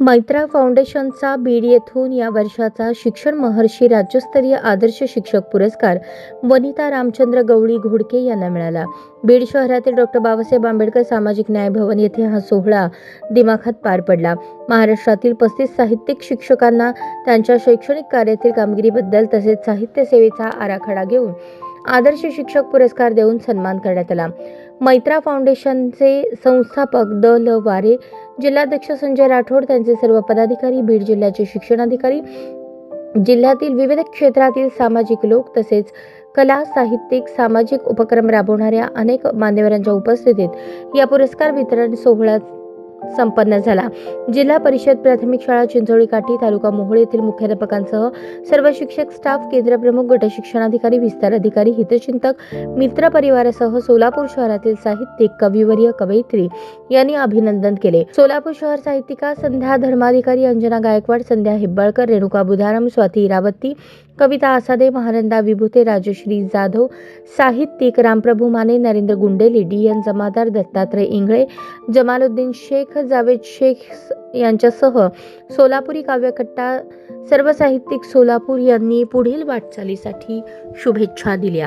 मैत्रा फाउंडेशनचा बीड येथून या वर्षाचा शिक्षण महर्षी राज्यस्तरीय आदर्श शिक्षक पुरस्कार वनिता रामचंद्र गवळी घोडके यांना मिळाला. बीड शहरातील डॉ. बाबासाहेब आंबेडकर सामाजिक न्याय भवन येथे हा सोहळा दिमाखात पार पडला. महाराष्ट्रातील 35 साहित्यिक शिक्षकांना त्यांच्या शैक्षणिक कार्यातील कामगिरीबद्दल तसेच साहित्य सेवेचा आराखडा घेऊन आदर्श शिक्षक पुरस्कार देऊन सन्मान करण्यात आला. मैत्रा फाउंडेशनचे संस्थापक द. ल. वारे, जिल्हाध्यक्ष संजय राठोड, त्यांचे सर्व पदाधिकारी, बीड जिल्ह्याचे शिक्षणाधिकारी, जिल्ह्यातील विविध क्षेत्रातील सामाजिक लोक तसेच कला, साहित्यिक, सामाजिक उपक्रम राबवणाऱ्या अनेक मान्यवरांच्या उपस्थितीत या पुरस्कार वितरण सोहळा संपन्न झाला. जिल्हा परिषद प्राथमिक शाळा चिंचोळी काठी, तालुका मोहोळ येथील मुख्याध्यापकांसह सर्व शिक्षक, स्टाफ, केंद्रप्रमुख, गट शिक्षणाधिकारी, विस्तार अधिकारी, हितचिंतक, मित्र परिवारासह सोलापूर शहरातील साहित्यिक, कविवर्य, कवयित्री यांनी अभिनंदन केले. सोलापूर शहर साहित्यिका संध्या धर्माधिकारी, अंजना गायकवाड, संध्या हेब्बाळकर, रेणुका बुधाराम, स्वाती इरावती, कविता आसादे, महानंदा विभूते, राजश्री जाधव, साहित्यिक रामप्रभू माने, नरेंद्र गुंडेले, डी.एन. जमादार, दत्तात्रय इंगळे, जमालुद्दीन शेख, जावेद शेख यांच्यासह सोलापुरी काव्यकट्टा सर्व साहित्यिक सोलापूर यांनी पुढील वाटचालीसाठी शुभेच्छा दिल्या.